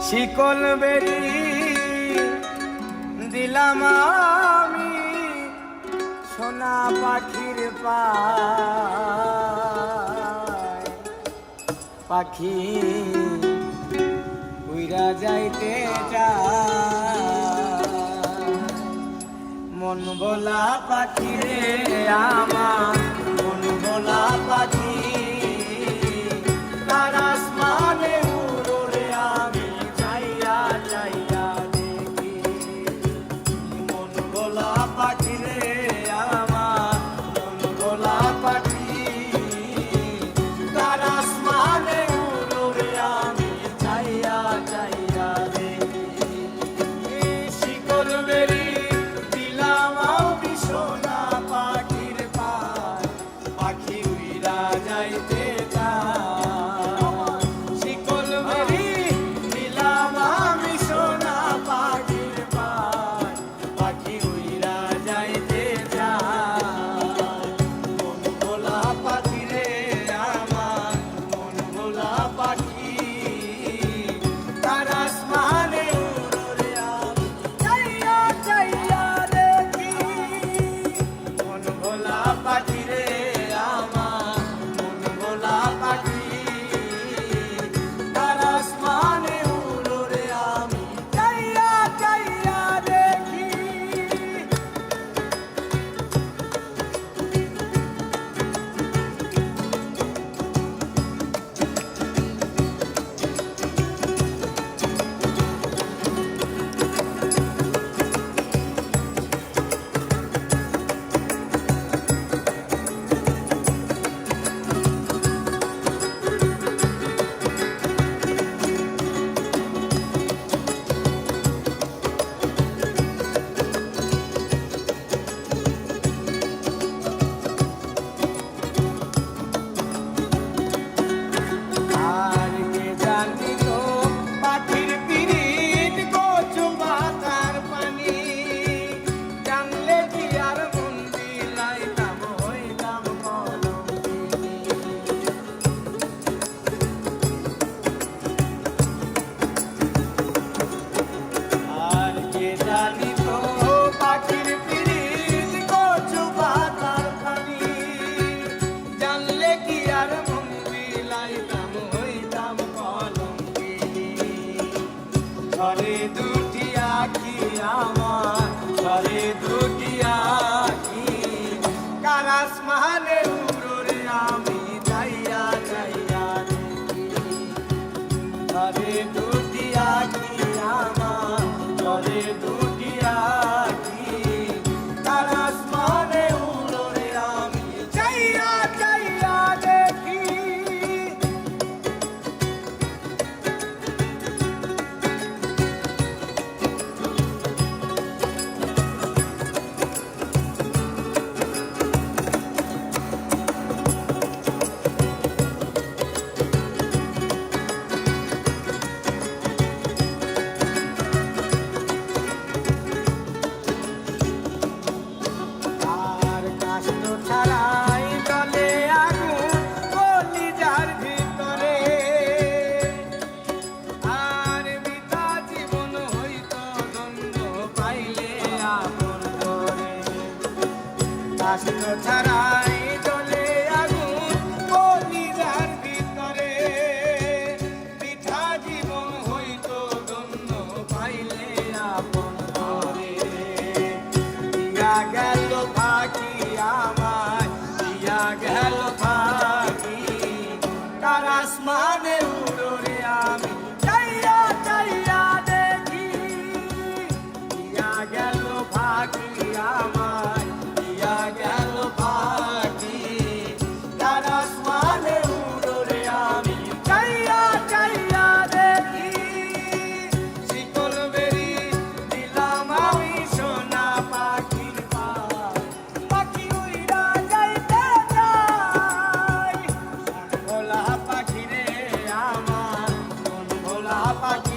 শিকল বেরি দিলাম আমি সোনা পাখির পায়, পাখি উইরা যাইতে চায়। মন ভোলা পাখি রে আমার, মন ভোলা পাখি তার আসমানে উড়ে আমি চাইয়া চাইয়া দেখি। মন ভোলা পাখি রে আমার, মন ভোলা পাখি তার আসমানে উড়ে আমি চাইয়া চাইয়া দেখি। শিকল বেরি দিলাম আমি সোনা পাখির পায়, পাখি উইরা যাইতে চায়। শিকল বেরি দিলাম আমি সোনা পাখির পায়, পাখি উইরা যাইতে চায়। মন ভোলা পাখি রে আমার, মন ভোলা পাখি তার আসমানে উড়ে আমি চাইয়া চাইয়া দেখি। মন ভোলা পাখি রে আমার, মন ভোলা পাখি তার আসমানে উড়ে আমি চাইয়া চাইয়া দেখি। আর কে জানি তো পাখির পিরিত কচু পাতার পানি, জানলে কি আর মন বিলাইতাম হইতাম কলঙ্কিনী। আর কে জানি তো পাখির পিরিত কচু পাতার পানি, জানলে কি আর মন বিলাইতাম হইতাম কলঙ্কিনী। ঘরে দুটি আঁখি আমার, ঘরে দুটি আঁখি কার আসমানে উড়ে আমি চাইয়া চাইয়া দেখি। ঘরে দুটি আঁখি আমার, ঘরে দুটি আঁখি কার আসমানে উড়ে আমি চাইয়া চাইয়া দেখি। আর কাষ্ট ছাড়াই জলে আগুন কলিজার ভিতরে, আর বিতা জীবন হইত দ্বন্দ্ব পাইলে আপন করে। কাষ্ট ছাড়াই জলে আগুন কলিজার ভিতরে, বৃথা জীবন হইত দ্বন্দ্ব পাইলে আপন করে। দিয়া গেল পাখি আমার, দিয়া গেল পাখি তার আসমানে উড়ে আমি চাইয়া চাইয়া দেখি। দিয়া গেল পাখি আমার, দিয়া গেল পাখি তার আসমানে উড়ে আমি চাইয়া চাইয়া দেখি। শিকল বেরি দিলাম আমি সোনা পাখির পায়, পাখি উইরা যাইতে চায়। মন ভোলা পাখি রে আমার, মন ভোলা পাখি